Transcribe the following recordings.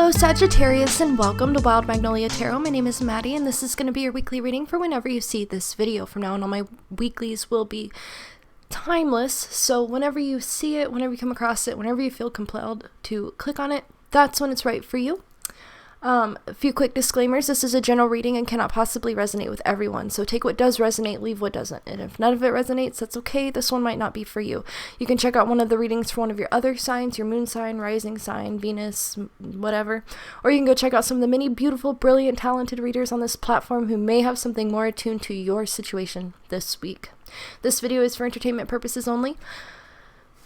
Hello Sagittarius and welcome to Wild Magnolia Tarot. My name is Maddie and this is going to be your weekly reading for whenever you see this video. From now on, all my weeklies will be timeless, so whenever you see it, whenever you come across it, whenever you feel compelled to click on it, that's when it's right for you. A few quick disclaimers. This is a general reading and cannot possibly resonate with everyone, so take what does resonate, leave what doesn't, and if none of it resonates, that's okay. This one might not be for you. You can check out one of the readings for one of your other signs, your moon sign, rising sign, Venus, whatever, or you can go check out some of the many beautiful, brilliant, talented readers on this platform who may have something more attuned to your situation this week. This video is for entertainment purposes only.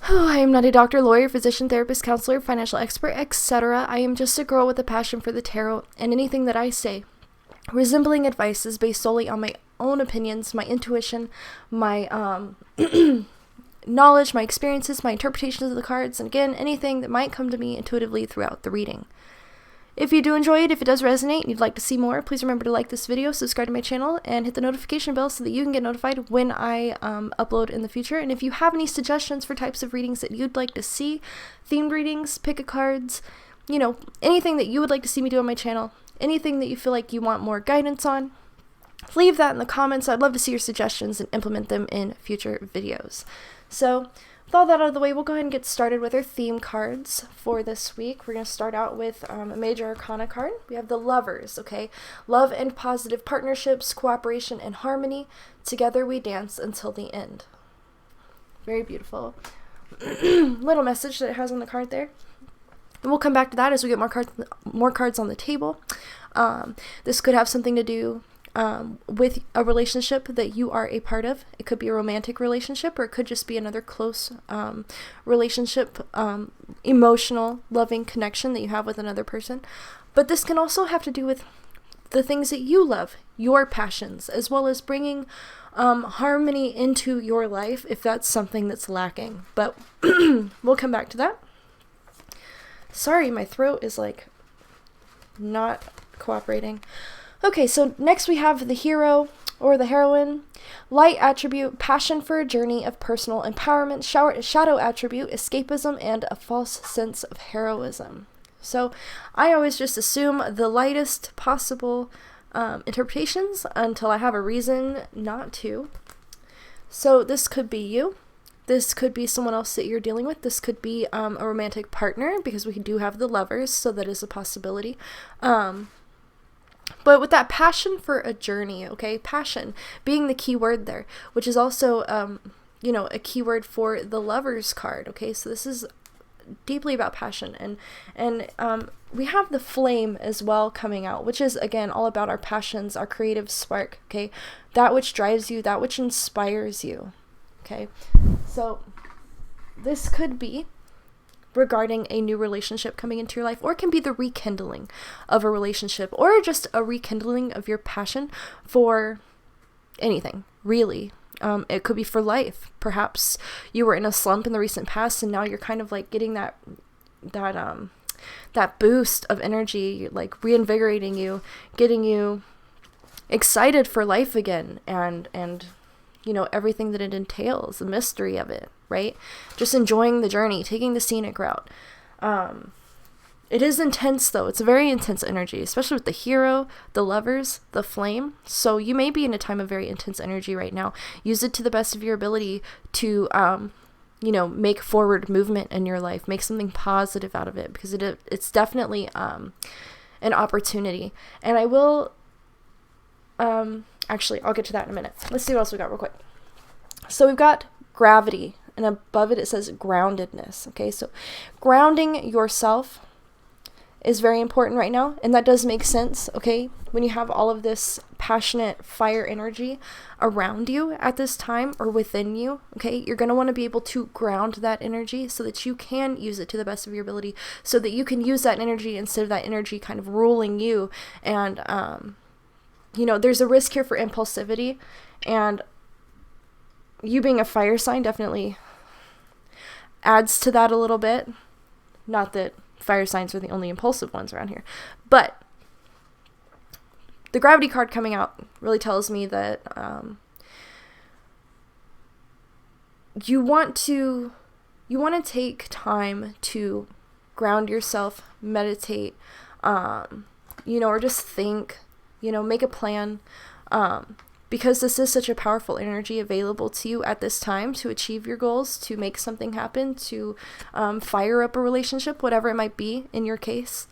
I am not a doctor, lawyer, physician, therapist, counselor, financial expert, etc. I am just a girl with a passion for the tarot, and anything that I say, resembling advice, is based solely on my own opinions, my intuition, my knowledge, my experiences, my interpretations of the cards, and again, anything that might come to me intuitively throughout the reading. If you do enjoy it, if it does resonate and you'd like to see more, please remember to like this video, subscribe to my channel, and hit the notification bell so that you can get notified when I upload in the future. And if you have any suggestions for types of readings that you'd like to see, themed readings, pick a cards, you know, anything that you would like to see me do on my channel, anything that you feel like you want more guidance on, leave that in the comments. I'd love to see your suggestions and implement them in future videos. So, with all that out of the way, we'll go ahead and get started with our theme cards for this week. We're going to start out with a major arcana card. We have the Lovers, okay? Love and positive partnerships, cooperation and harmony. Together we dance until the end. Very beautiful. Little message that it has on the card there. And we'll come back to that as we get more cards on the table. This could have something to do with a relationship that you are a part of. It could be a romantic relationship, or it could just be another close relationship, emotional, loving connection that you have with another person. But this can also have to do with the things that you love, your passions, as well as bringing harmony into your life if that's something that's lacking. But we'll come back to that. Sorry, my throat is like not cooperating. Okay, so next we have the hero or the heroine. Light attribute, passion for a journey of personal empowerment. Shadow attribute, escapism and a false sense of heroism. So I always just assume the lightest possible interpretations until I have a reason not to. So this could be you. This could be someone else that you're dealing with. This could be a romantic partner, because we do have the Lovers, so that is a possibility. But with that passion for a journey, okay, passion being the key word there, which is also, a key word for the Lovers card, okay, so this is deeply about passion, and we have the Flame as well coming out, which is, again, all about our passions, our creative spark, okay, that which drives you, that which inspires you, okay, so this could be regarding a new relationship coming into your life, or it can be the rekindling of a relationship, or just a rekindling of your passion for anything, really. It could be for life. Perhaps you were in a slump in the recent past, and now you're kind of like getting that boost of energy, like reinvigorating you, getting you excited for life again, and everything that it entails, the mystery of it, right? Just enjoying the journey, taking the scenic route. It is intense, though. It's a very intense energy, especially with the hero, the Lovers, the Flame. So you may be in a time of very intense energy right now. Use it to the best of your ability to, make forward movement in your life. Make something positive out of it, because it's definitely an opportunity. And I will... Actually, I'll get to that in a minute. Let's see what else we got real quick. So we've got Gravity, and above it says groundedness. Okay, so grounding yourself is very important right now, and that does make sense, okay? When you have all of this passionate fire energy around you at this time, or within you, okay, you're going to want to be able to ground that energy so that you can use it to the best of your ability, so that you can use that energy instead of that energy kind of ruling you. And there's a risk here for impulsivity, and you being a fire sign definitely adds to that a little bit. Not that fire signs are the only impulsive ones around here, but the Gravity card coming out really tells me that you want to take time to ground yourself, meditate, you know, or just think, you know, make a plan, because this is such a powerful energy available to you at this time to achieve your goals, to make something happen, to fire up a relationship, whatever it might be in your case.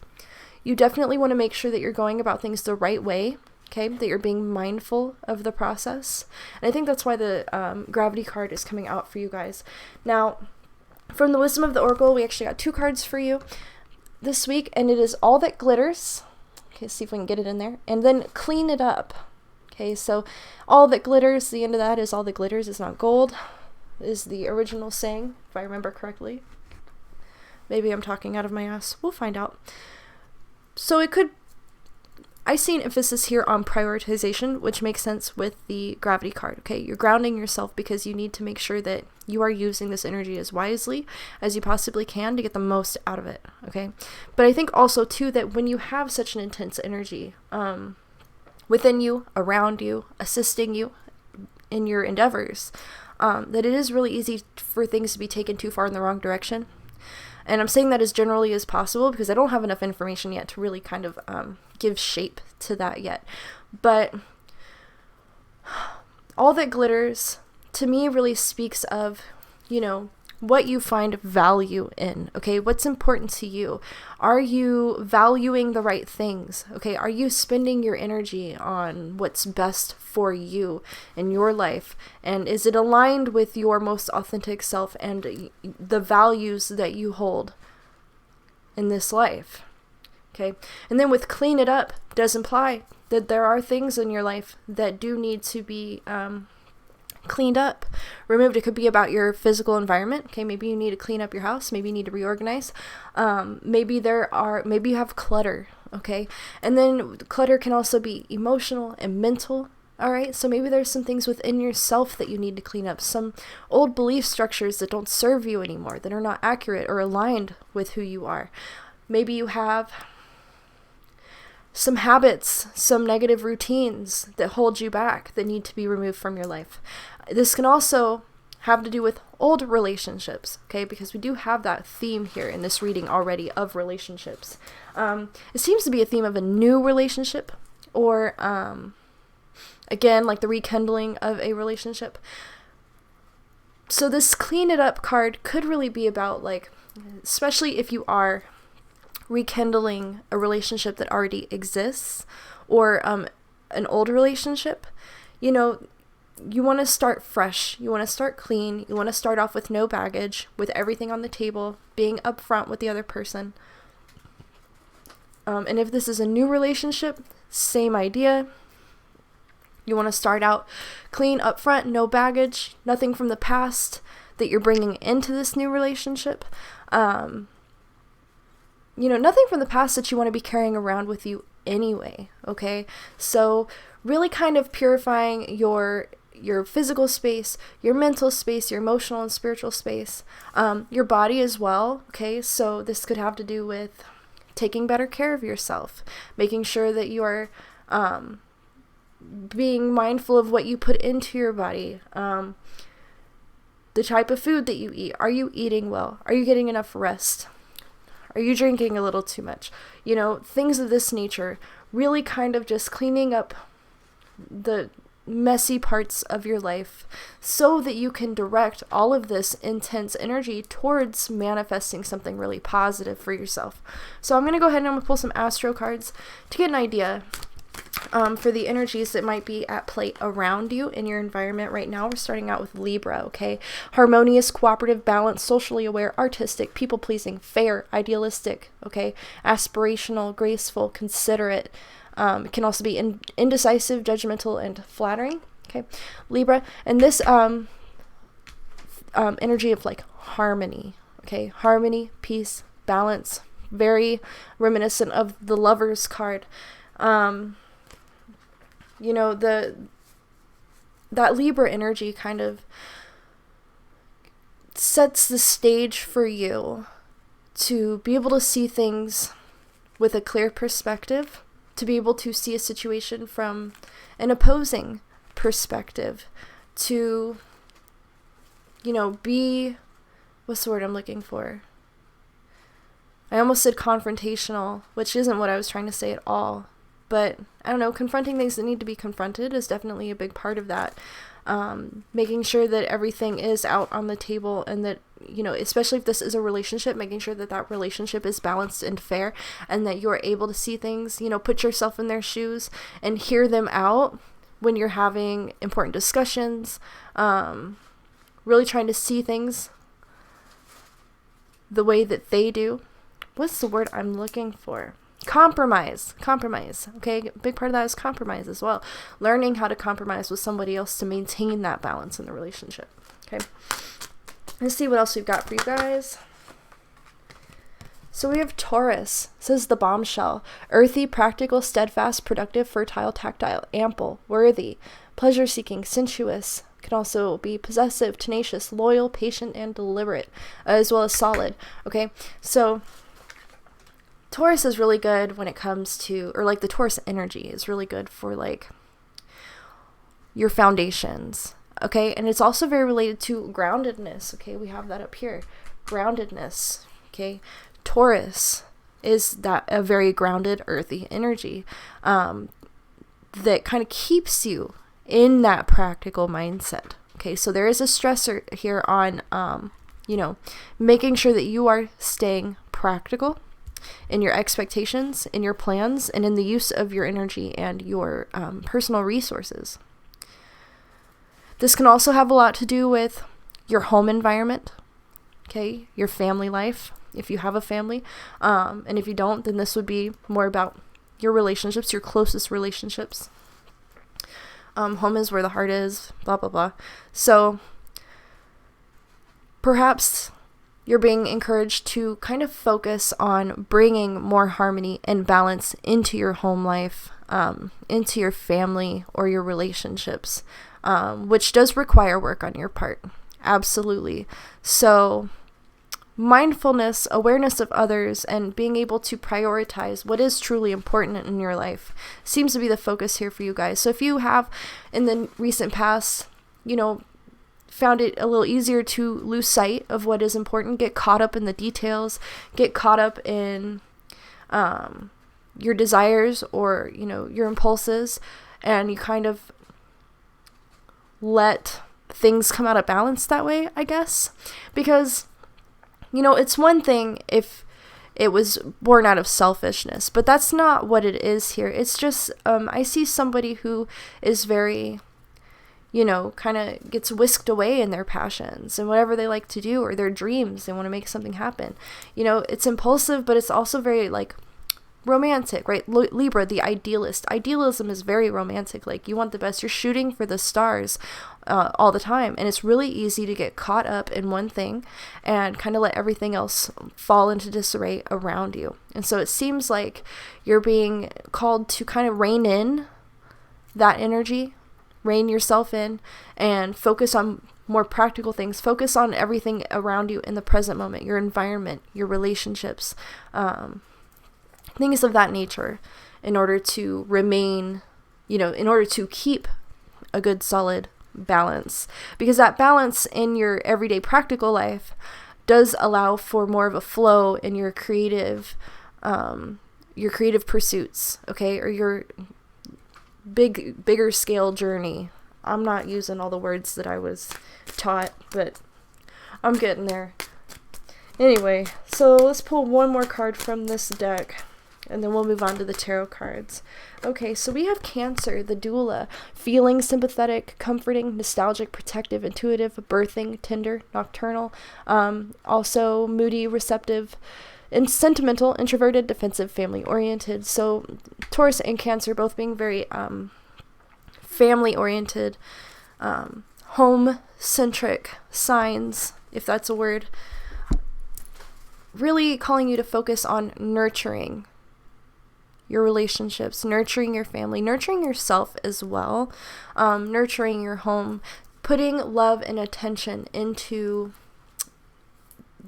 You definitely want to make sure that you're going about things the right way, okay, that you're being mindful of the process. And I think that's why the gravity card is coming out for you guys. Now, from the Wisdom of the Oracle, we actually got 2 cards for you this week, and it is All That Glitters. Okay, see if we can get it in there. And then Clean It Up. Okay, so all that glitters, the end of that is all that glitters is not gold, is the original saying, if I remember correctly. Maybe I'm talking out of my ass. We'll find out. So it could, I see an emphasis here on prioritization, which makes sense with the gravity card. Okay, you're grounding yourself because you need to make sure that you are using this energy as wisely as you possibly can to get the most out of it. Okay, but I think also too that when you have such an intense energy, within you, around you, assisting you in your endeavors, that it is really easy for things to be taken too far in the wrong direction. And I'm saying that as generally as possible because I don't have enough information yet to really kind of give shape to that yet. But All That Glitters, to me, really speaks of, you know, what you find value in, okay? What's important to you? Are you valuing the right things, okay? Are you spending your energy on what's best for you in your life? And is it aligned with your most authentic self and the values that you hold in this life, okay? And then with Clean It Up does imply that there are things in your life that do need to be cleaned up, removed. It could be about your physical environment. Okay, maybe you need to clean up your house. Maybe you need to reorganize. Maybe you have clutter. Okay, and then clutter can also be emotional and mental. All right, so maybe there's some things within yourself that you need to clean up. Some old belief structures that don't serve you anymore, that are not accurate or aligned with who you are. Maybe you have some habits, some negative routines that hold you back that need to be removed from your life. This can also have to do with old relationships, okay, because we do have that theme here in this reading already of relationships. It seems to be a theme of a new relationship or, again, like the rekindling of a relationship. So this Clean It Up card could really be about, like, especially if you are rekindling a relationship that already exists or an old relationship, you know, you want to start fresh, you want to start clean, you want to start off with no baggage, with everything on the table, being upfront with the other person. And if this is a new relationship, same idea. You want to start out clean, upfront, no baggage, nothing from the past that you're bringing into this new relationship. You know, nothing from the past that you want to be carrying around with you anyway, okay? So really kind of purifying your physical space, your mental space, your emotional and spiritual space, your body as well, okay? So this could have to do with taking better care of yourself, making sure that you are being mindful of what you put into your body, the type of food that you eat. Are you eating well? Are you getting enough rest? Are you drinking a little too much? You know, things of this nature, really kind of just cleaning up the messy parts of your life so that you can direct all of this intense energy towards manifesting something really positive for yourself. So I'm going to go ahead and I'm going to pull some astro cards to get an idea for the energies that might be at play around you in your environment right now. We're starting out with Libra, okay? Harmonious, cooperative, balanced, socially aware, artistic, people-pleasing, fair, idealistic, okay? Aspirational, graceful, considerate. It can also be indecisive, judgmental, and flattering, okay? Libra. And this energy of, like, harmony, okay? Harmony, peace, balance, very reminiscent of the Lovers card. You know, that Libra energy kind of sets the stage for you to be able to see things with a clear perspective, to be able to see a situation from an opposing perspective, to, you know, be, what's the word I'm looking for? I almost said confrontational, which isn't what I was trying to say at all. But, I don't know, confronting things that need to be confronted is definitely a big part of that. Making sure that everything is out on the table, and that, you know, especially if this is a relationship, making sure that that relationship is balanced and fair, and that you're able to see things, you know, put yourself in their shoes and hear them out when you're having important discussions, really trying to see things the way that they do. What's the word I'm looking for? Compromise, okay? A big part of that is compromise as well. Learning how to compromise with somebody else to maintain that balance in the relationship, okay? Let's see what else we've got for you guys. So we have Taurus. It says the bombshell. Earthy, practical, steadfast, productive, fertile, tactile, ample, worthy, pleasure-seeking, sensuous. Can also be possessive, tenacious, loyal, patient, and deliberate, as well as solid, okay? So Taurus is really good when it comes to, or like the Taurus energy is really good for like your foundations, okay? And it's also very related to groundedness, okay? We have that up here, groundedness, okay? Taurus is that a very grounded, earthy energy that kind of keeps you in that practical mindset, okay? So there is a stressor here on, you know, making sure that you are staying practical in your expectations, in your plans, and in the use of your energy and your personal resources. This can also have a lot to do with your home environment, okay, your family life, if you have a family, and if you don't, then this would be more about your relationships, your closest relationships. Home is where the heart is, blah, blah, blah. So perhaps you're being encouraged to kind of focus on bringing more harmony and balance into your home life, into your family or your relationships, which does require work on your part. Absolutely. So mindfulness, awareness of others, and being able to prioritize what is truly important in your life seems to be the focus here for you guys. So if you have in the recent past, you know, found it a little easier to lose sight of what is important, get caught up in the details, get caught up in your desires or, you know, your impulses, and you kind of let things come out of balance that way, I guess. Because, you know, it's one thing if it was born out of selfishness, but that's not what it is here. It's just, I see somebody who is very, you know, kind of gets whisked away in their passions and whatever they like to do, or their dreams. They want to make something happen. You know, it's impulsive, but it's also very like romantic, right? Libra, the idealist. Idealism is very romantic. Like, you want the best. You're shooting for the stars all the time. And it's really easy to get caught up in one thing and kind of let everything else fall into disarray around you. And so it seems like you're being called to kind of rein in that energy, rein yourself in, and focus on more practical things. Focus on everything around you in the present moment, your environment, your relationships, things of that nature, in order to remain, you know, in order to keep a good solid balance. Because that balance in your everyday practical life does allow for more of a flow in your creative pursuits, okay, or your bigger scale journey. I'm not using all the words that I was taught, but I'm getting there. Anyway, so let's pull one more card from this deck, and then we'll move on to the tarot cards. Okay, so we have Cancer, the doula. Feeling, sympathetic, comforting, nostalgic, protective, intuitive, birthing, tender, nocturnal, also moody, receptive, and sentimental, introverted, defensive, family-oriented. So Taurus and Cancer both being very family-oriented, home-centric signs, if that's a word. Really calling you to focus on nurturing your relationships, nurturing your family, nurturing yourself as well, nurturing your home, putting love and attention into,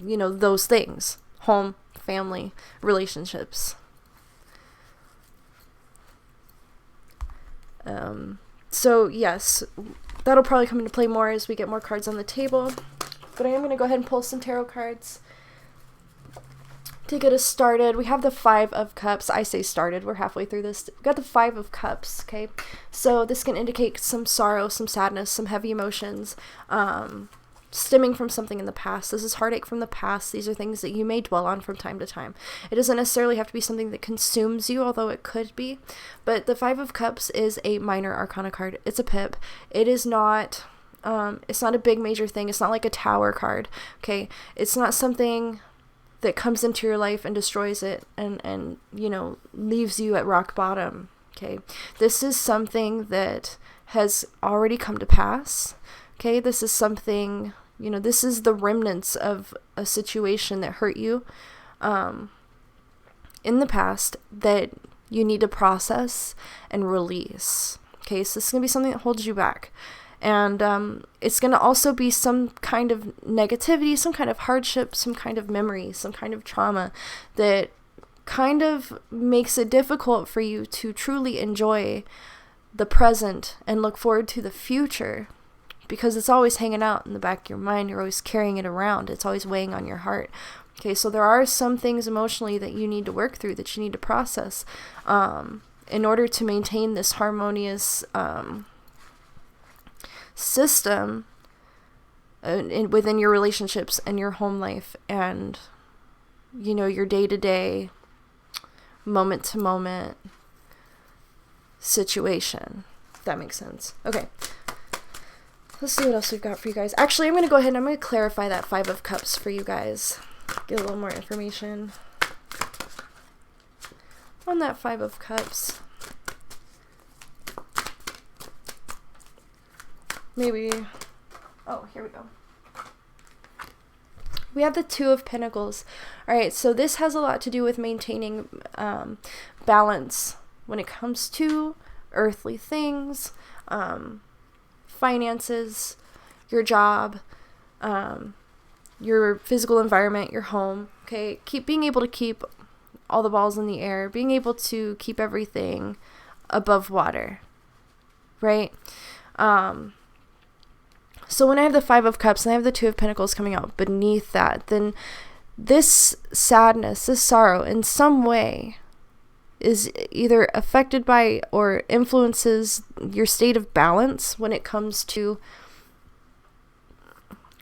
you know, those things: home, family, relationships. So yes, that'll probably come into play more as we get more cards on the table, but I am going to go ahead and pull some tarot cards. to get us started, we have the Five of Cups. I say started, we're halfway through this. We've got the Five of Cups, okay? So this can indicate some sorrow, some sadness, some heavy emotions, stemming from something in the past. This is heartache from the past. These are things that you may dwell on from time to time. It doesn't necessarily have to be something that consumes you, although it could be. But the Five of Cups is a minor arcana card. It's a pip. It is not, it's not a big major thing. It's not like a Tower card, okay? It's not something that comes into your life and destroys it and you know, leaves you at rock bottom, okay? This is something that has already come to pass, okay? This is something, you know, this is the remnants of a situation that hurt you in the past that you need to process and release, okay? So this is going to be something that holds you back. And it's going to also be some kind of negativity, some kind of hardship, some kind of memory, some kind of trauma that kind of makes it difficult for you to truly enjoy the present and look forward to the future, because it's always hanging out in the back of your mind. You're always carrying it around. It's always weighing on your heart. Okay, so there are some things emotionally that you need to work through, that you need to process in order to maintain this harmonious system within your relationships and your home life and, you know, your day-to-day, moment-to-moment situation, if that makes sense. Okay, let's see what else we've got for you guys. Actually, I'm going to go ahead and I'm going to clarify that Five of Cups for you guys, get a little more information on that Five of Cups. Maybe, oh, here we go. We have the Two of Pentacles. All right, so this has a lot to do with maintaining balance when it comes to earthly things, finances, your job, your physical environment, your home, okay? Being able to keep all the balls in the air, being able to keep everything above water, right? So when I have the Five of Cups and I have the Two of Pentacles coming out beneath that, then this sadness, this sorrow in some way is either affected by or influences your state of balance when it comes to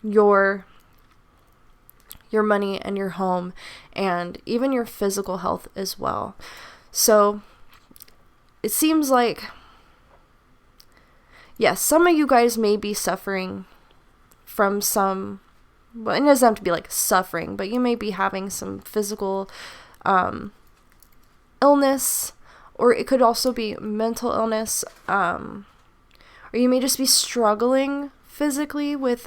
your money and your home and even your physical health as well. So it seems like, yes, some of you guys may be suffering from some, well, it doesn't have to be like suffering, but you may be having some physical illness, or it could also be mental illness, or you may just be struggling physically with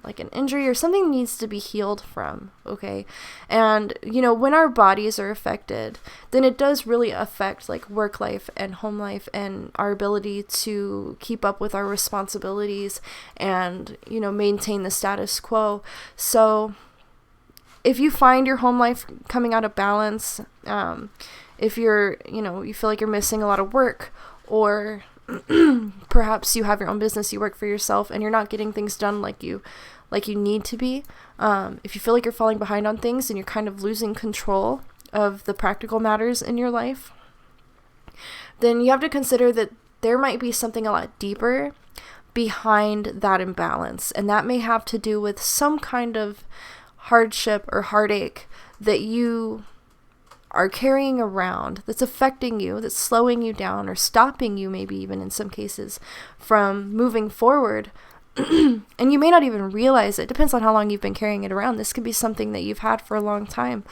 like an injury or something needs to be healed from, okay? And, you know, when our bodies are affected, then it does really affect like work life and home life and our ability to keep up with our responsibilities and, you know, maintain the status quo. So if you find your home life coming out of balance, if you're, you know, you feel like you're missing a lot of work, or perhaps you have your own business, you work for yourself, and you're not getting things done like you need to be. If you feel like you're falling behind on things and you're kind of losing control of the practical matters in your life, then you have to consider that there might be something a lot deeper behind that imbalance. And that may have to do with some kind of hardship or heartache that you are carrying around, that's affecting you, that's slowing you down or stopping you, maybe even in some cases, from moving forward. And you may not even realize it. Depends on how long you've been carrying it around. This could be something that you've had for a long time,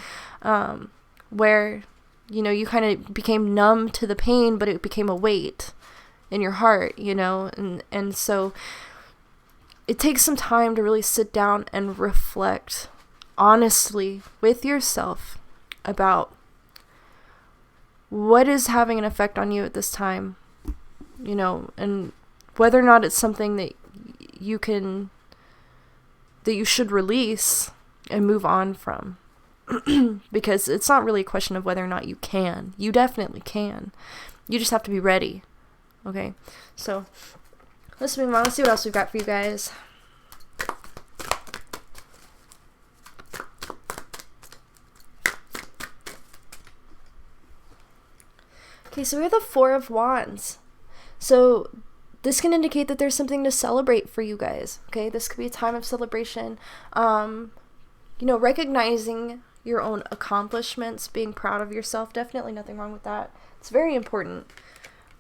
where, you know, you kind of became numb to the pain, but it became a weight in your heart, you know, and so it takes some time to really sit down and reflect honestly with yourself about what is having an effect on you at this time, you know, and whether or not it's something that you should release and move on from. Because it's not really a question of whether or not you can. You definitely can. You just have to be ready. Okay, so let's move on. Let's see what else we've got for you guys. Okay, so we have the Four of Wands. So this can indicate that there's something to celebrate for you guys. Okay, this could be a time of celebration. You know, recognizing your own accomplishments, being proud of yourself. Definitely nothing wrong with that. It's very important.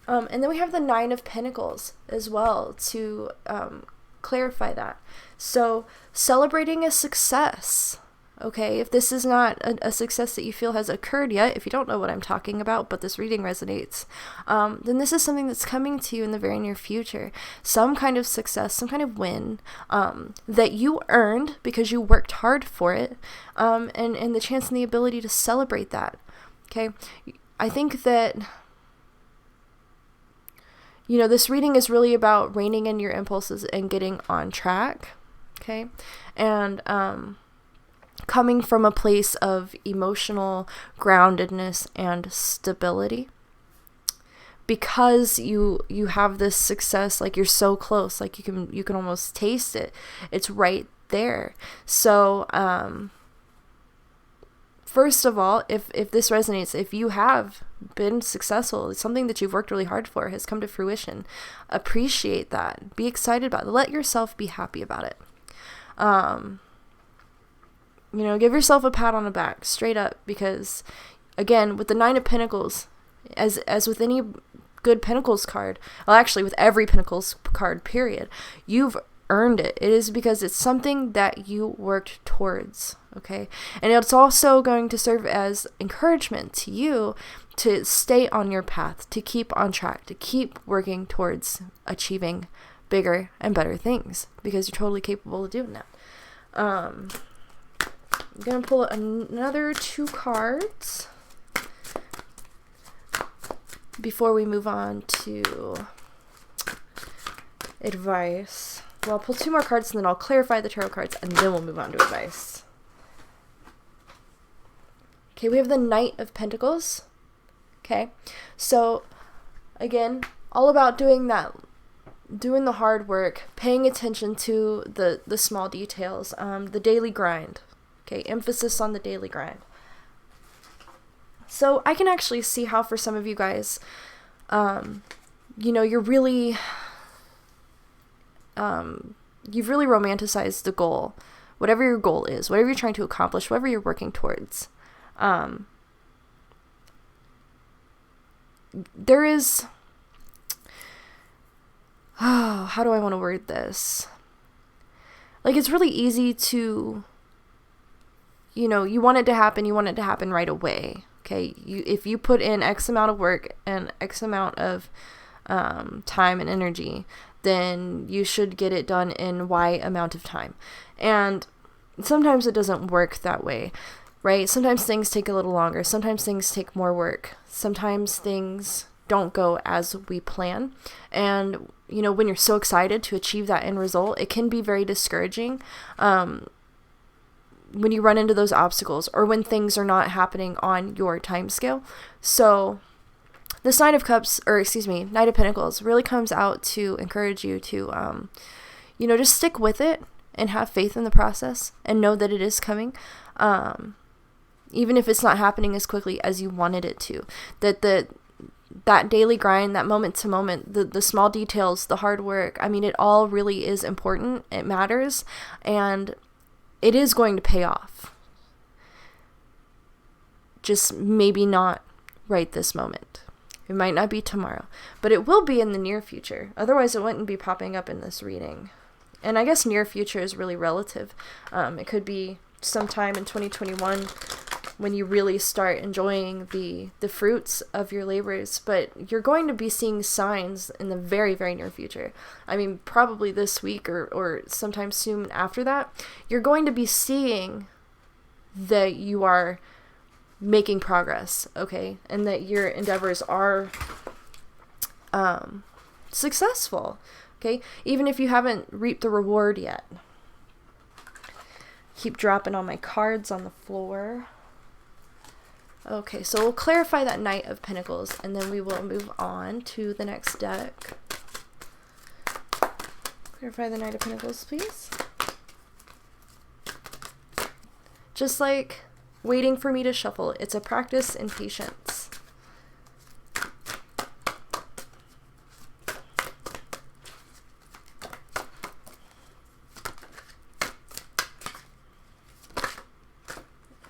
And then we have the Nine of Pentacles as well to clarify that. So celebrating a success. Okay, if this is not a success that you feel has occurred yet, if you don't know what I'm talking about, but this reading resonates, then this is something that's coming to you in the very near future. Some kind of success, some kind of win that you earned because you worked hard for it, and the chance and the ability to celebrate that. Okay, I think that, you know, this reading is really about reining in your impulses and getting on track. Okay, and coming from a place of emotional groundedness and stability, because you have this success, like you're so close, like you can almost taste it. It's right there. So first of all, if this resonates, if you have been successful, it's something that you've worked really hard for, has come to fruition, appreciate that, be excited about it, let yourself be happy about it. You know, give yourself a pat on the back, straight up, because, again, with the Nine of Pentacles, as with any good Pentacles card, well, actually, with every Pentacles card, period, you've earned it. It is because it's something that you worked towards, okay? And it's also going to serve as encouragement to you to stay on your path, to keep on track, to keep working towards achieving bigger and better things, because you're totally capable of doing that. I'm going to pull another 2 cards before we move on to advice. Well, I'll pull 2 more cards and then I'll clarify the tarot cards and then we'll move on to advice. Okay, we have the Knight of Pentacles. Okay, so again, all about doing the hard work, paying attention to the small details, the daily grind. Okay, emphasis on the daily grind. So I can actually see how for some of you guys, you know, you've really romanticized the goal, whatever your goal is, whatever you're trying to accomplish, whatever you're working towards. There is, how do I want to word this? Like, it's really easy to, you know, you want it to happen right away. Okay, if you put in X amount of work and X amount of time and energy, then you should get it done in Y amount of time. And sometimes it doesn't work that way, right? Sometimes things take a little longer. Sometimes things take more work. Sometimes things don't go as we plan. And, you know, when you're so excited to achieve that end result, it can be very discouraging. When you run into those obstacles or when things are not happening on your time scale. So this Knight of Pentacles really comes out to encourage you to, you know, just stick with it and have faith in the process and know that it is coming. Even if it's not happening as quickly as you wanted it to, that daily grind, that moment to moment, the small details, the hard work, I mean, it all really is important. It matters. And it is going to pay off. Just maybe not right this moment. It might not be tomorrow, but it will be in the near future. Otherwise, it wouldn't be popping up in this reading. And I guess near future is really relative. It could be sometime in 2021 when you really start enjoying the fruits of your labors, but you're going to be seeing signs in the very, very near future. I mean, probably this week or sometime soon after that, you're going to be seeing that you are making progress, okay? And that your endeavors are successful, okay? Even if you haven't reaped the reward yet. Keep dropping all my cards on the floor. Okay, so we'll clarify that Knight of Pentacles, and then we will move on to the next deck. Clarify the Knight of Pentacles, please. Just like waiting for me to shuffle, it's a practice in patience.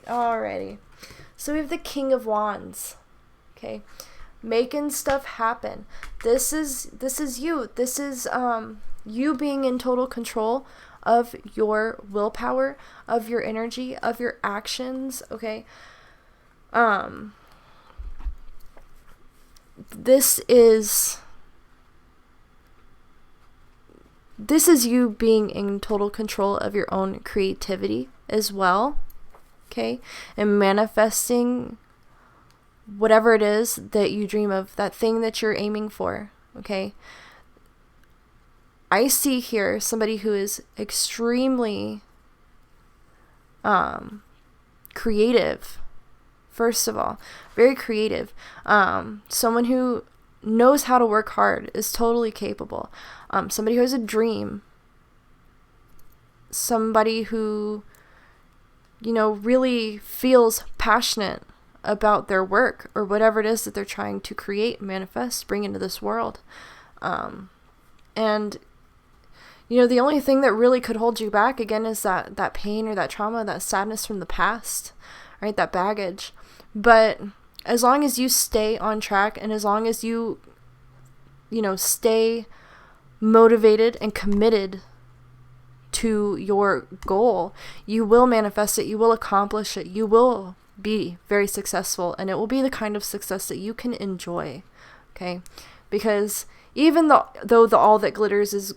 Alrighty. So we have the King of Wands. Okay. Making stuff happen. This is you. This is you being in total control of your willpower, of your energy, of your actions, okay? This is you being in total control of your own creativity as well, okay? And manifesting whatever it is that you dream of, that thing that you're aiming for, okay? I see here somebody who is extremely creative, first of all. Very creative. Someone who knows how to work hard, is totally capable. Somebody who has a dream. Somebody who, you know, really feels passionate about their work or whatever it is that they're trying to create, manifest, bring into this world. And you know, the only thing that really could hold you back again is that pain or that trauma, that sadness from the past, right? That baggage. But as long as you stay on track and as long as you know, stay motivated and committed to your goal, you will manifest it, you will accomplish it, you will be very successful, and it will be the kind of success that you can enjoy, okay? Because even though the All That Glitters is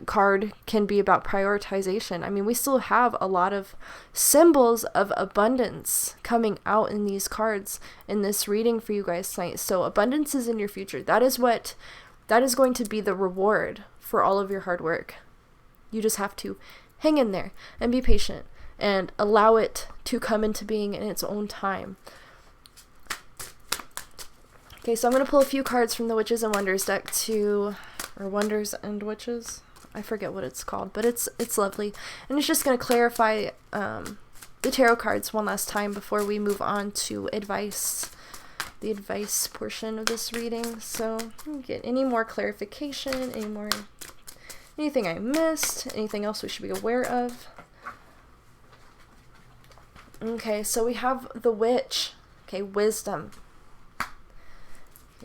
card can be about prioritization, I mean, we still have a lot of symbols of abundance coming out in these cards in this reading for you guys tonight. So abundance is in your future. That is going to be the reward for all of your hard work. You just have to hang in there and be patient and allow it to come into being in its own time. Okay, so I'm going to pull a few cards from the Witches and Wonders deck or Wonders and Witches. I forget what it's called, but it's lovely. And it's just going to clarify the tarot cards one last time before we move on to advice, the advice portion of this reading. So, get any more clarification, anything I missed, anything else we should be aware of. Okay, so we have the Witch. Okay, wisdom.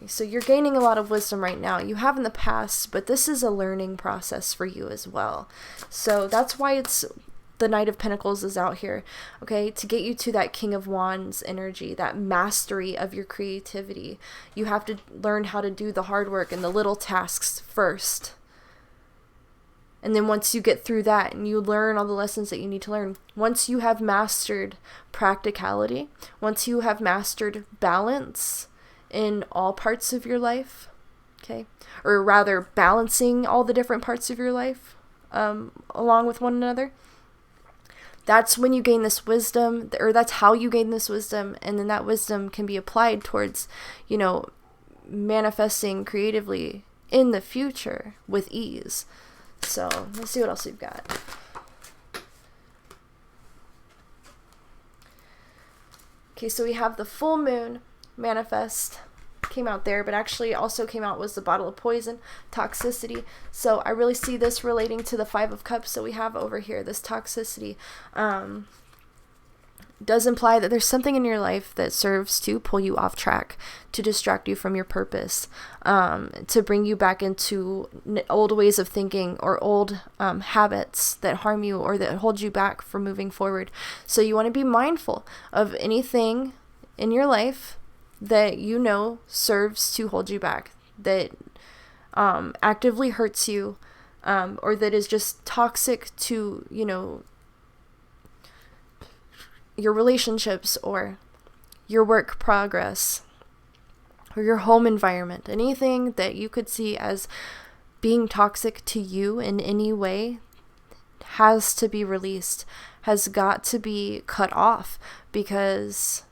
So you're gaining a lot of wisdom right now. You have in the past, but this is a learning process for you as well. So that's why the Knight of Pentacles is out here, okay, to get you to that King of Wands energy, that mastery of your creativity. You have to learn how to do the hard work and the little tasks first. And then once you get through that and you learn all the lessons that you need to learn, once you have mastered practicality, once you have mastered balance in all parts of your life, okay, or rather balancing all the different parts of your life along with one another, that's when you gain this wisdom, or that's how you gain this wisdom, and then that wisdom can be applied towards, you know, manifesting creatively in the future with ease. So let's see what else we've got. Okay, so we have the full moon manifest came out there, but actually also came out was the bottle of poison, toxicity. So I really see this relating to the Five of Cups that we have over here. This toxicity does imply that there's something in your life that serves to pull you off track, to distract you from your purpose, to bring you back into old ways of thinking or old habits that harm you or that hold you back from moving forward. So you want to be mindful of anything in your life that you know serves to hold you back, that actively hurts you, or that is just toxic to, you know, your relationships or your work progress or your home environment. Anything that you could see as being toxic to you in any way has to be released, has got to be cut off, because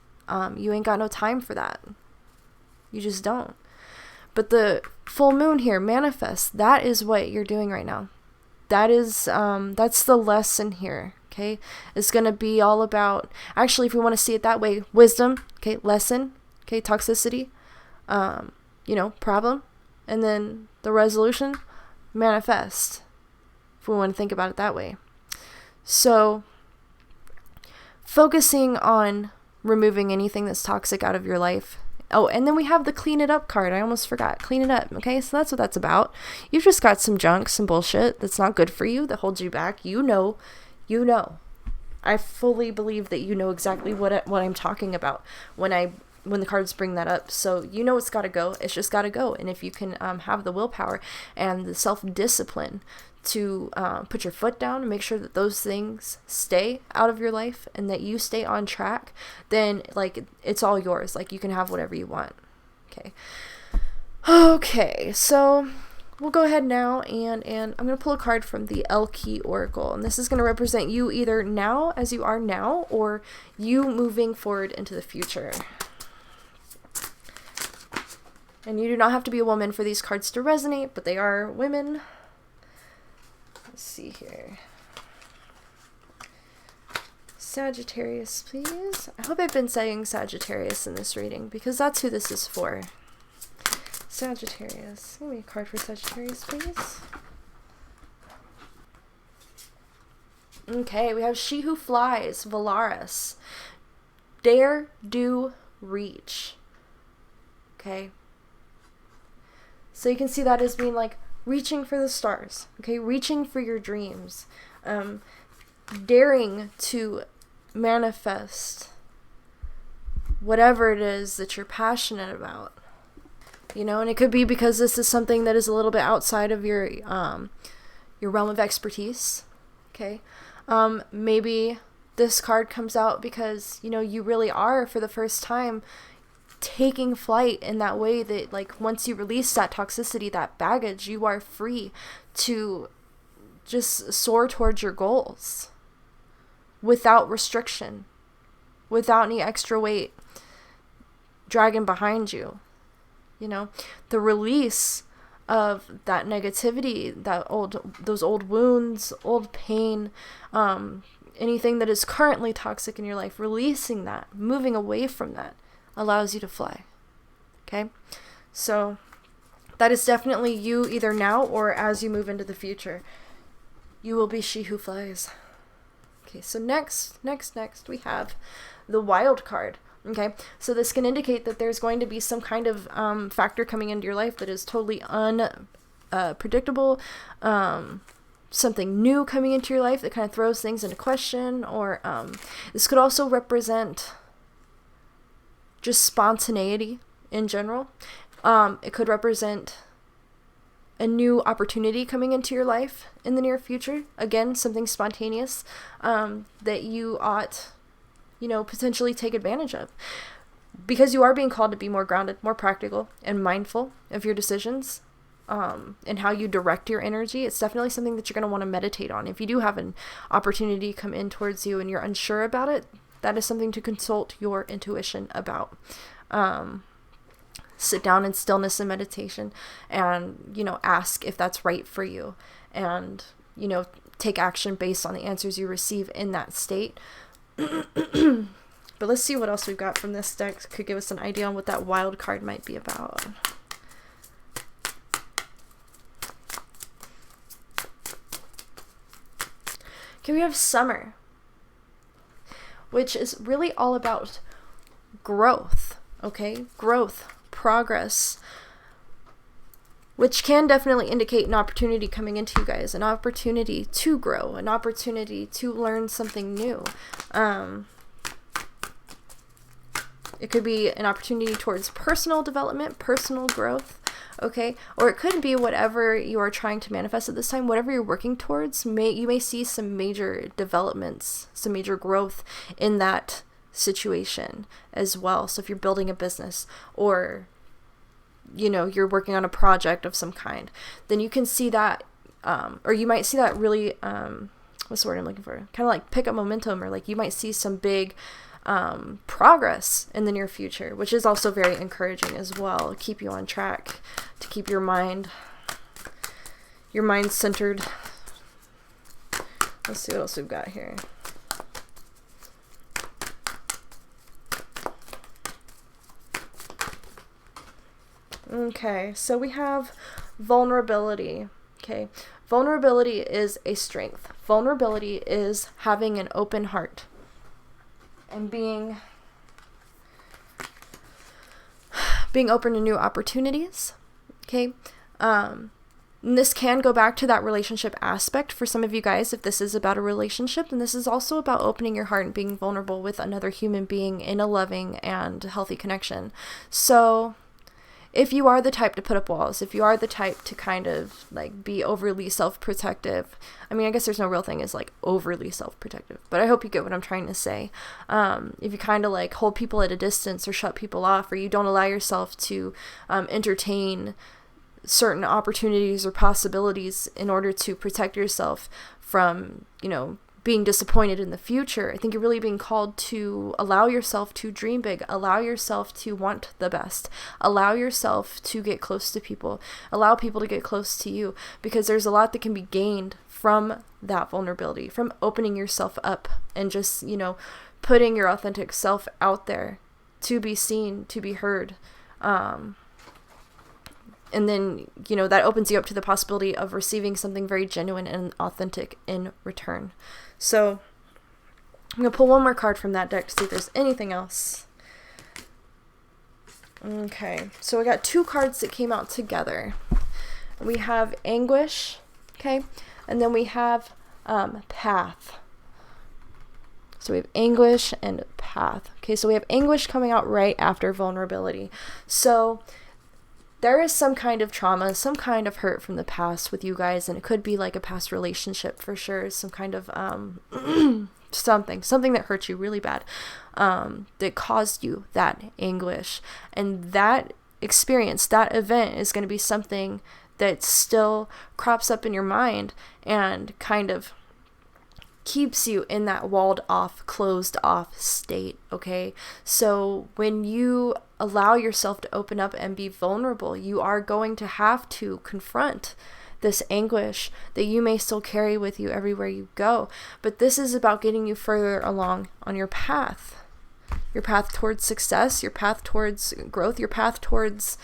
you ain't got no time for that. You just don't. But the full moon here, manifest, that is what you're doing right now. That is, that's the lesson here, okay? It's going to be all about, actually, if we want to see it that way, wisdom, okay, lesson, okay, toxicity, you know, problem, and then the resolution, manifest, if we want to think about it that way. So, focusing on removing anything that's toxic out of your life. Oh, and then we have the clean it up card. I almost forgot. Clean it up. Okay, so that's what that's about. You've just got some junk, some bullshit that's not good for you, that holds you back. You know. I fully believe that you know exactly what I'm talking about when the cards bring that up. So you know it's got to go. It's just got to go. And if you can have the willpower and the self-discipline to put your foot down and make sure that those things stay out of your life and that you stay on track, then like it's all yours. Like you can have whatever you want. Okay, so we'll go ahead now and I'm going to pull a card from the LQ Oracle, and this is going to represent you either now as you are now or you moving forward into the future. And you do not have to be a woman for these cards to resonate, but they are women. Let's see here. Sagittarius, please. I hope I've been saying Sagittarius in this reading because that's who this is for. Sagittarius. Give me a card for Sagittarius, please. Okay, we have She Who Flies, Valaris. Dare, do, reach. Okay. So you can see that as being like reaching for the stars, okay? Reaching for your dreams. Daring to manifest whatever it is that you're passionate about. You know, and it could be because this is something that is a little bit outside of your realm of expertise, okay? Maybe this card comes out because, you know, you really are, for the first time, taking flight in that way that, like, once you release that toxicity, that baggage, you are free to just soar towards your goals without restriction, without any extra weight dragging behind you. You know, the release of that negativity, those old wounds, old pain, anything that is currently toxic in your life, releasing that, moving away from that, allows you to fly. Okay, so that is definitely you either now or as you move into the future. You will be she who flies. Okay, so next we have the Wild card. Okay, so this can indicate that there's going to be some kind of factor coming into your life that is totally unpredictable, something new coming into your life that kind of throws things into question, or this could also represent just spontaneity in general. It could represent a new opportunity coming into your life in the near future. Again, something spontaneous that you ought, you know, potentially take advantage of. Because you are being called to be more grounded, more practical, and mindful of your decisions and how you direct your energy. It's definitely something that you're going to want to meditate on. If you do have an opportunity come in towards you and you're unsure about it, that is something to consult your intuition about. Sit down in stillness and meditation and, you know, ask if that's right for you, and, you know, take action based on the answers you receive in that state. But let's see what else we've got from this deck. Could give us an idea on what that Wild card might be about. Okay, we have Summer, which is really all about growth, okay? Growth, progress, which can definitely indicate an opportunity coming into you guys, an opportunity to grow, an opportunity to learn something new. It could be an opportunity towards personal development, personal growth, okay? Or it could be whatever you are trying to manifest at this time, whatever you're working towards, you may see some major developments, some major growth in that situation as well. So if you're building a business, or, you know, you're working on a project of some kind, then you can see that, or you might see that really, what's the word I'm looking for? Kind of like pick up momentum, or like you might see some big progress in the near future, which is also very encouraging as well. Keep you on track, to keep your mind centered. Let's see what else we've got here. Okay, so we have vulnerability. Okay, vulnerability is a strength. Vulnerability is having an open heart. and being open to new opportunities. Okay. And this can go back to that relationship aspect for some of you guys. If this is about a relationship, and this is also about opening your heart and being vulnerable with another human being in a loving and healthy connection. So if you are the type to put up walls, if you are the type to kind of like be overly self-protective, I mean, I guess there's no real thing as like overly self-protective, but I hope you get what I'm trying to say. If you kind of like hold people at a distance or shut people off, or you don't allow yourself to entertain certain opportunities or possibilities in order to protect yourself from, you know, being disappointed in the future, I think you're really being called to allow yourself to dream big, allow yourself to want the best, allow yourself to get close to people, allow people to get close to you, because there's a lot that can be gained from that vulnerability, from opening yourself up and just, you know, putting your authentic self out there to be seen, to be heard. And then, you know, that opens you up to the possibility of receiving something very genuine and authentic in return. So I'm going to pull one more card from that deck to see if there's anything else. Okay, so we got two cards that came out together. We have Anguish, okay, and then we have Path. So we have Anguish and Path. Okay, so we have Anguish coming out right after vulnerability. So there is some kind of trauma, some kind of hurt from the past with you guys, and it could be like a past relationship for sure, some kind of something that hurt you really bad, that caused you that anguish. And that experience, that event is going to be something that still crops up in your mind and kind of keeps you in that walled off, closed off state, okay? So when you allow yourself to open up and be vulnerable, you are going to have to confront this anguish that you may still carry with you everywhere you go. But this is about getting you further along on your path towards success, your path towards growth, your path towards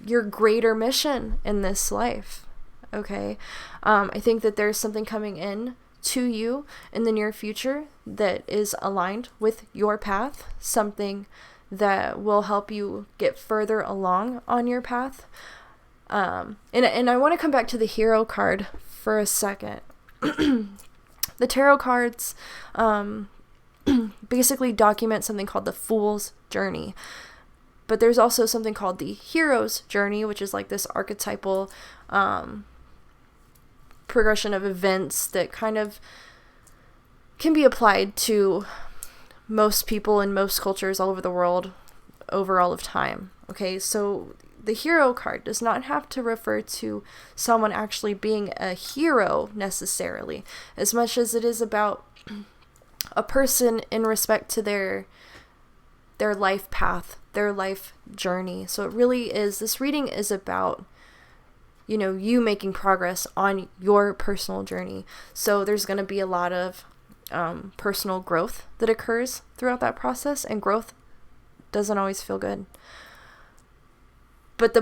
your greater mission in this life. Okay, I think that there's something coming in to you in the near future that is aligned with your path, something that will help you get further along on your path. And I want to come back to the Hero card for a second. The tarot cards basically document something called the Fool's Journey. But there's also something called the Hero's Journey, which is like this archetypal progression of events that kind of can be applied to most people in most cultures all over the world over all of time. Okay, so the Hero card does not have to refer to someone actually being a hero necessarily, as much as it is about a person in respect to their life path, their life journey. So it really is, this reading is about, you know, you making progress on your personal journey. So there's going to be a lot of personal growth that occurs throughout that process, and growth doesn't always feel good. But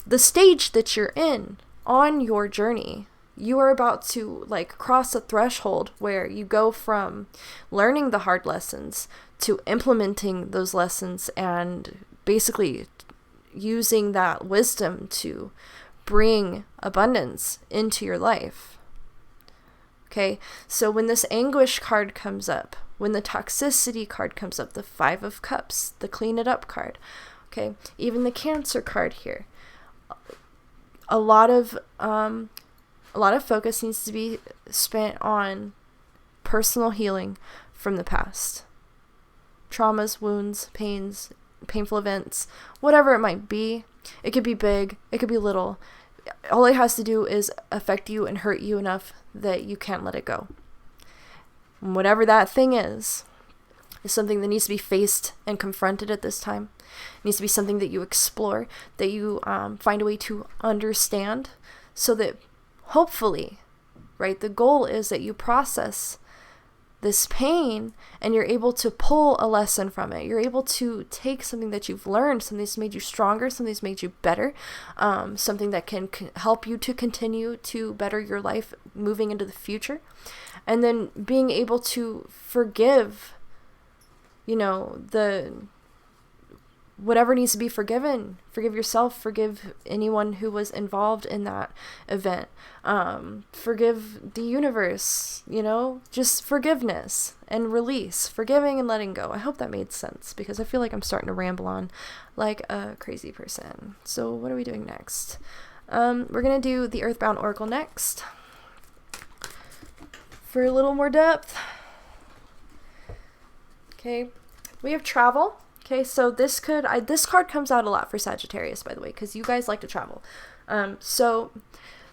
the stage that you're in on your journey, you are about to like cross a threshold where you go from learning the hard lessons to implementing those lessons and basically using that wisdom to bring abundance into your life. Okay, so when this anguish card comes up, when the toxicity card comes up, the Five of Cups, the clean it up card, okay, even the Cancer card here, a lot of focus needs to be spent on personal healing from the past. Traumas, wounds, pains, painful events, whatever it might be. It could be big, it could be little. All it has to do is affect you and hurt you enough that you can't let it go. And whatever that thing is something that needs to be faced and confronted at this time. It needs to be something that you explore, that you find a way to understand, so that hopefully, right, the goal is that you process this pain and you're able to pull a lesson from it. You're able to take something that you've learned, something that's made you stronger, something that's made you better, something that can help you to continue to better your life moving into the future. And then being able to forgive, whatever needs to be forgiven. Forgive yourself, forgive anyone who was involved in that event. Forgive the universe, just forgiveness and release, forgiving and letting go. I hope that made sense, because I feel like I'm starting to ramble on like a crazy person. So what are we doing next? We're going to do the Earthbound Oracle next for a little more depth. Okay, we have travel. Okay, so this card comes out a lot for Sagittarius, by the way, because you guys like to travel. So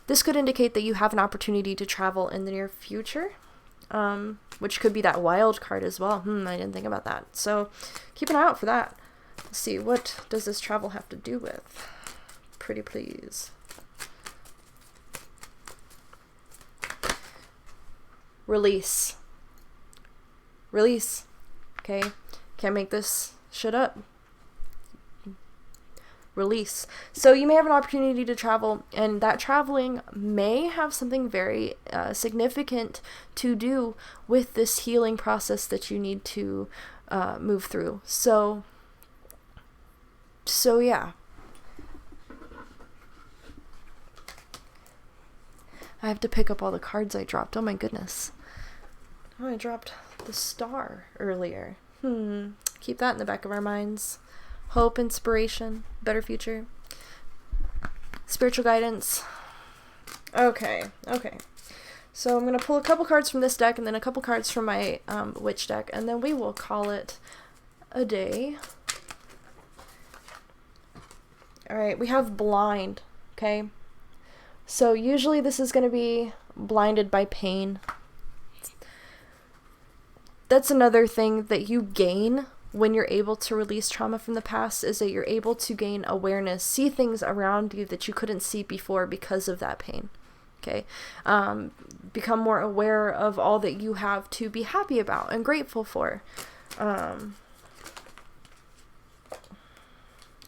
this could indicate that you have an opportunity to travel in the near future, which could be that wild card as well. I didn't think about that. So keep an eye out for that. Let's see, what does this travel have to do with? Pretty please. Release. Release. Okay, can't make this shut up. Release. So you may have an opportunity to travel, and that traveling may have something very significant to do with this healing process that you need to move through. So yeah. I have to pick up all the cards I dropped. Oh my goodness. Oh, I dropped the star earlier. Keep that in the back of our minds. Hope, inspiration, better future, spiritual guidance. Okay. So I'm going to pull a couple cards from this deck and then a couple cards from my witch deck, and then we will call it a day. Alright, we have blind. Okay. So usually this is going to be blinded by pain. That's another thing that you gain when you're able to release trauma from the past, is that you're able to gain awareness, see things around you that you couldn't see before because of that pain. Okay. Become more aware of all that you have to be happy about and grateful for.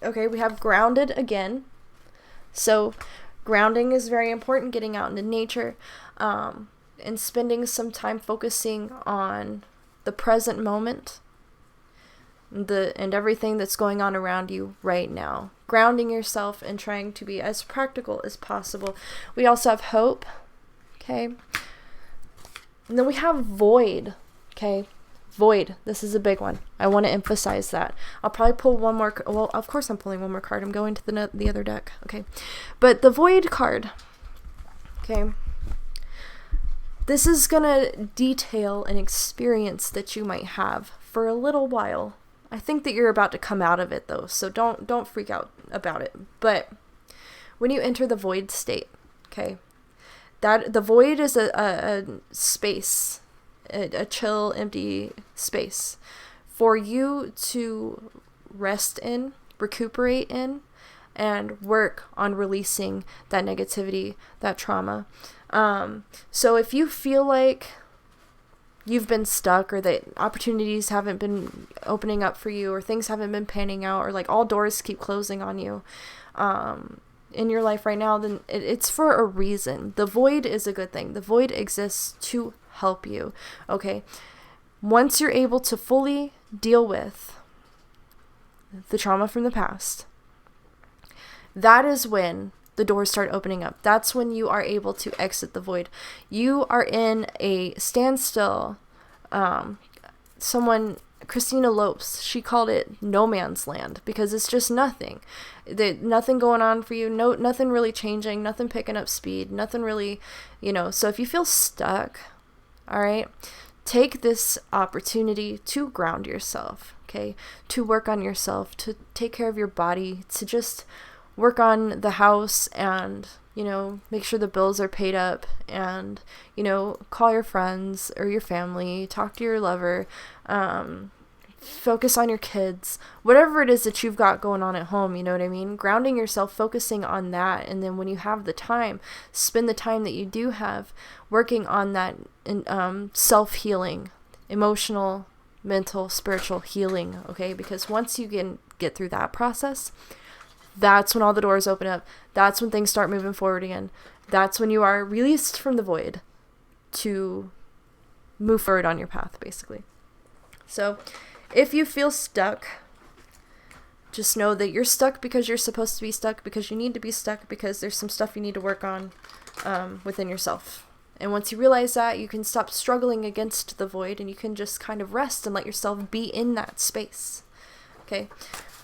Okay, we have grounded again. So grounding is very important, getting out into nature, and spending some time focusing on the present moment, and everything that's going on around you right now. Grounding yourself and trying to be as practical as possible. We also have hope. Okay. And then we have void. Okay. Void. This is a big one. I want to emphasize that. I'll probably pull one more. Well, of course I'm pulling one more card. I'm going to the other deck. Okay. But the void card. Okay. This is going to detail an experience that you might have for a little while. I think that you're about to come out of it though, so don't freak out about it. But when you enter the void state, okay, that the void is a space, a chill, empty space for you to rest in, recuperate in, and work on releasing that negativity, that trauma. So if you feel like you've been stuck, or that opportunities haven't been opening up for you, or things haven't been panning out, or like all doors keep closing on you in your life right now, then it's for a reason. The void is a good thing. The void exists to help you. Okay. Once you're able to fully deal with the trauma from the past, that is when the doors start opening up. That's when you are able to exit the void. You are in a standstill. Christina Lopes, she called it no man's land, because it's just nothing. Nothing going on for you. Nothing really changing. Nothing picking up speed. Nothing really, So if you feel stuck, all right, take this opportunity to ground yourself. Okay, to work on yourself, to take care of your body, to just work on the house and, make sure the bills are paid up, and, call your friends or your family, talk to your lover, focus on your kids, whatever it is that you've got going on at home, you know what I mean? Grounding yourself, focusing on that, and then when you have the time, spend the time that you do have working on that self-healing, emotional, mental, spiritual healing, okay? Because once you can get through that process, that's when all the doors open up. That's when things start moving forward again. That's when you are released from the void to move forward on your path, basically. So if you feel stuck, just know that you're stuck because you're supposed to be stuck, because you need to be stuck, because there's some stuff you need to work on within yourself. And once you realize that, you can stop struggling against the void, and you can just kind of rest and let yourself be in that space. Okay?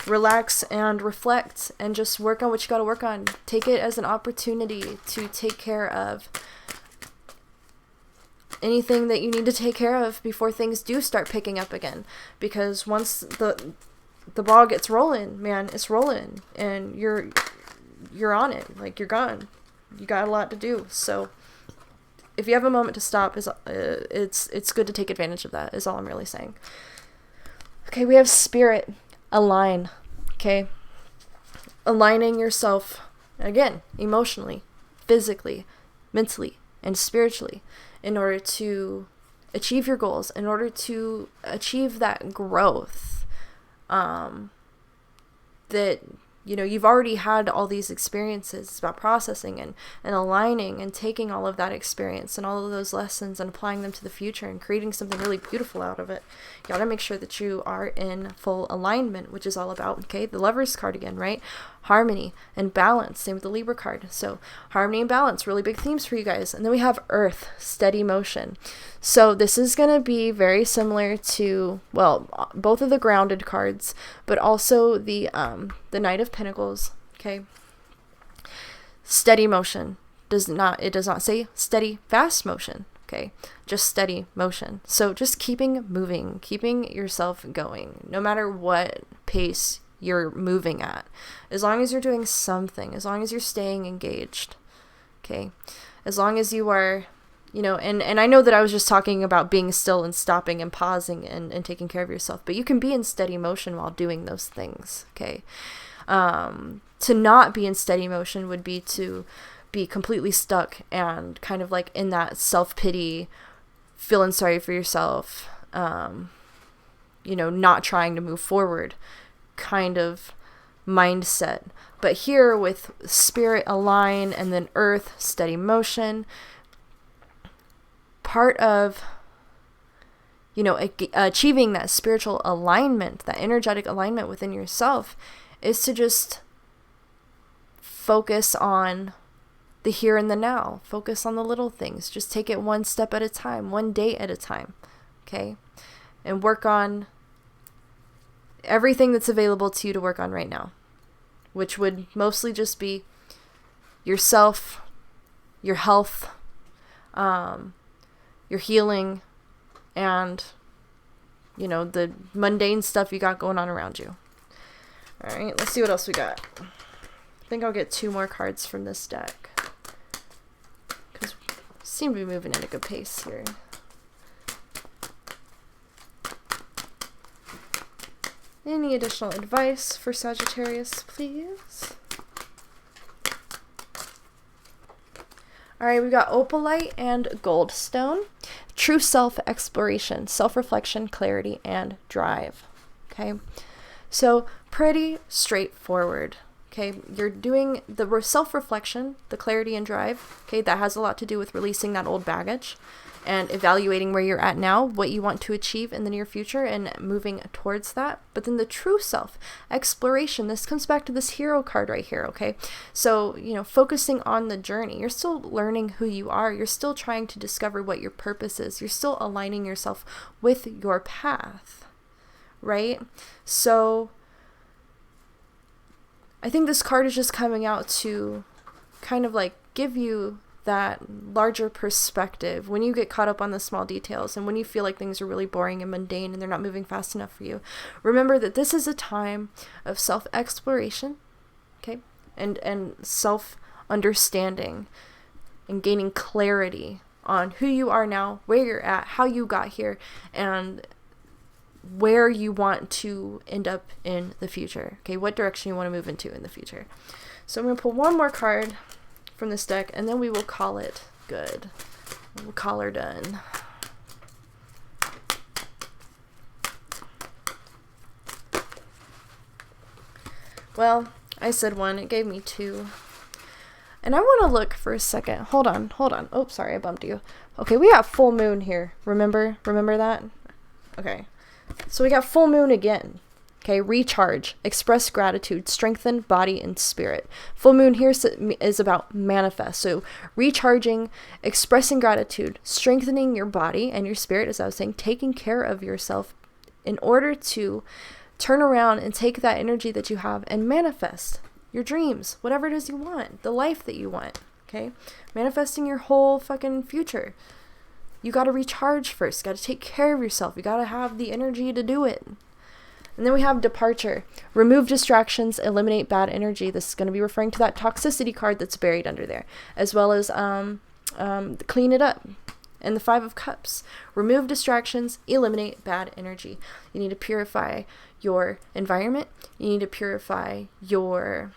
Relax and reflect and just work on what you got to work on. Take it as an opportunity to take care of anything that you need to take care of before things do start picking up again. Because once the ball gets rolling, man, it's rolling, and you're on it. Like, you're gone. You got a lot to do. So if you have a moment to stop, it's good to take advantage of that, is all I'm really saying. Okay, we have Spirit. Align. Okay? Aligning yourself, again, emotionally, physically, mentally, and spiritually, in order to achieve your goals, in order to achieve that growth that, you know, you've already had all these experiences. It's about processing and aligning and taking all of that experience and all of those lessons and applying them to the future and creating something really beautiful out of it. You gotta make sure that you are in full alignment, which is all about, okay, the Lovers card again, right? Harmony and balance. Same with the Libra card. So harmony and balance, really big themes for you guys. And then we have Earth, steady motion. So this is going to be very similar to, well, both of the grounded cards, but also the Knight of Pentacles, okay? Steady motion. It does not say steady, fast motion, okay? Just steady motion. So just keeping moving, keeping yourself going, no matter what pace you're moving at. As long as you're doing something, as long as you're staying engaged, okay? As long as you are, you know, and I know that I was just talking about being still and stopping and pausing and taking care of yourself, but you can be in steady motion while doing those things, okay? To not be in steady motion would be to be completely stuck and kind of like in that self-pity, feeling sorry for yourself, you know, not trying to move forward kind of mindset. But here with Spirit, align, and then Earth, steady motion, part of, you know, achieving that spiritual alignment, that energetic alignment within yourself, is to just focus on the here and the now. Focus on the little things. Just take it one step at a time, one day at a time, okay? And work on everything that's available to you to work on right now, which would mostly just be yourself, your health, your healing, and, you know, the mundane stuff you got going on around you. All right, let's see what else we got. I think I'll get 2 more cards from this deck, because we seem to be moving at a good pace here. Any additional advice for Sagittarius, please? Alright, we got Opalite and Goldstone. True self-exploration, self-reflection, clarity, and drive. Okay, so pretty straightforward. Okay, you're doing the self-reflection, the clarity and drive. Okay, that has a lot to do with releasing that old baggage and evaluating where you're at now, what you want to achieve in the near future, and moving towards that. But then the true self exploration, this comes back to this Hero card right here, okay? So, you know, focusing on the journey. You're still learning who you are. You're still trying to discover what your purpose is. You're still aligning yourself with your path, right? So I think this card is just coming out to kind of like give you that larger perspective when you get caught up on the small details and when you feel like things are really boring and mundane and they're not moving fast enough for you. Remember that this is a time of self-exploration, okay, and self-understanding and gaining clarity on who you are now, where you're at, how you got here, and where you want to end up in the future, okay, what direction you want to move into in the future. So I'm going to pull one more card from this deck, and then we will call it good. We'll call her done. Well, I said one. It gave me two. And I want to look for a second. Hold on. Oh, sorry, I bumped you. Okay, we got full moon here. Remember that? Okay. So we got full moon again. Okay, recharge, express gratitude, strengthen body and spirit. Full moon here is about manifest. So recharging, expressing gratitude, strengthening your body and your spirit, as I was saying, taking care of yourself in order to turn around and take that energy that you have and manifest your dreams, whatever it is you want, the life that you want, okay? Manifesting your whole fucking future. You got to recharge first. Got to take care of yourself. You got to have the energy to do it. And then we have departure. Remove distractions, eliminate bad energy. This is going to be referring to that toxicity card that's buried under there, as well as clean it up. And the Five of Cups. Remove distractions, eliminate bad energy. You need to purify your environment. You need to purify your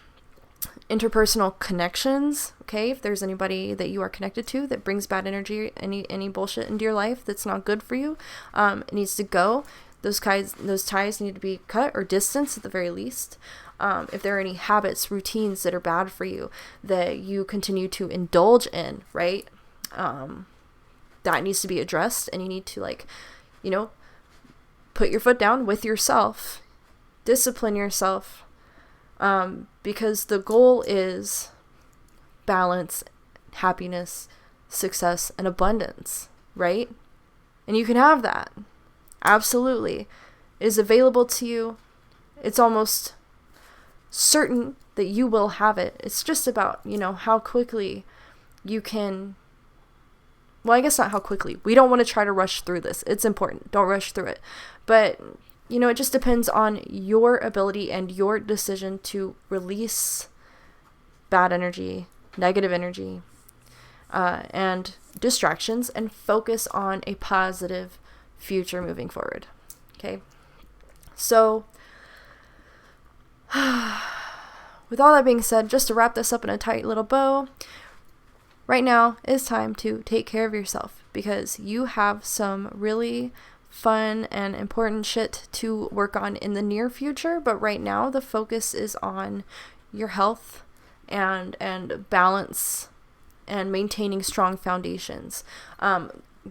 interpersonal connections. Okay, if there's anybody that you are connected to that brings bad energy, any bullshit into your life that's not good for you, it needs to go. Those ties need to be cut or distanced at the very least. If there are any habits, routines that are bad for you that you continue to indulge in, right? That needs to be addressed, and you need to, like, you know, put your foot down with yourself, discipline yourself, because the goal is balance, happiness, success, and abundance, right? And you can have that. Absolutely. It is available to you. It's almost certain that you will have it. It's just about, you know, how quickly you can, well, I guess not how quickly. We don't want to try to rush through this. It's important. Don't rush through it. But, you know, it just depends on your ability and your decision to release bad energy, negative energy, and distractions, and focus on a positive future moving forward. Okay, so with all that being said, just to wrap this up in a tight little bow, right now is time to take care of yourself, because you have some really fun and important shit to work on in the near future. But right now the focus is on your health and balance and maintaining strong foundations.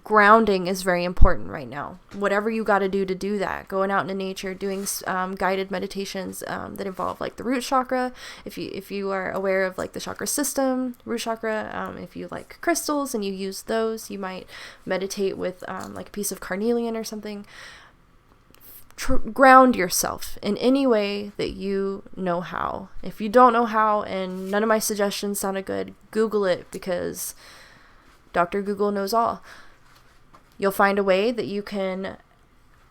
Grounding is very important right now. Whatever you got to do that, going out into nature, doing guided meditations that involve, like, the root chakra, if you are aware of, like, the chakra system, root chakra, if you like crystals and you use those, you might meditate with like a piece of carnelian or something. Ground yourself in any way that you know how. If you don't know how and none of my suggestions sounded good, Google it, because Dr. Google knows all. You'll find a way that you can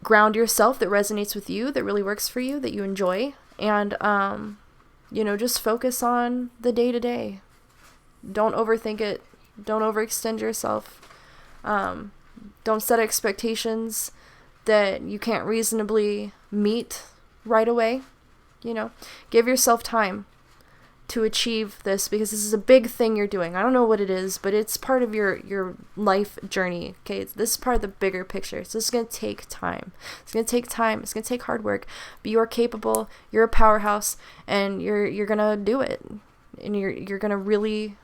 ground yourself that resonates with you, that really works for you, that you enjoy, and, you know, just focus on the day-to-day. Don't overthink it. Don't overextend yourself. Don't set expectations that you can't reasonably meet right away. You know, give yourself time to achieve this, because this is a big thing you're doing. I don't know what it is, but it's part of your life journey. Okay, this is part of the bigger picture. So it's going to take time. It's going to take time. It's going to take hard work. But you are capable. You're a powerhouse, and you're going to do it. And you're going to really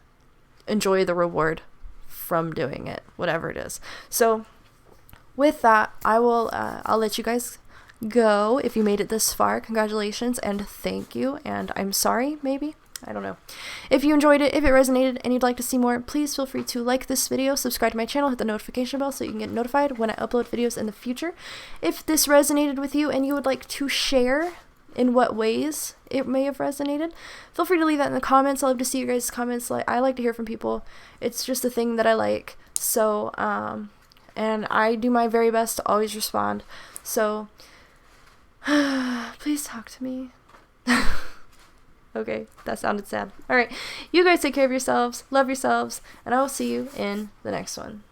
enjoy the reward from doing it, whatever it is. So with that, I'll let you guys go. If you made it this far, congratulations and thank you. And I'm sorry, maybe. I don't know. If you enjoyed it, if it resonated, and you'd like to see more, please feel free to like this video, subscribe to my channel, hit the notification bell so you can get notified when I upload videos in the future. If this resonated with you and you would like to share in what ways it may have resonated, feel free to leave that in the comments. I love to see you guys' comments. I like to hear from people. It's just a thing that I like. So, and I do my very best to always respond. So, please talk to me. Okay, that sounded sad. Alright, you guys take care of yourselves, love yourselves, and I will see you in the next one.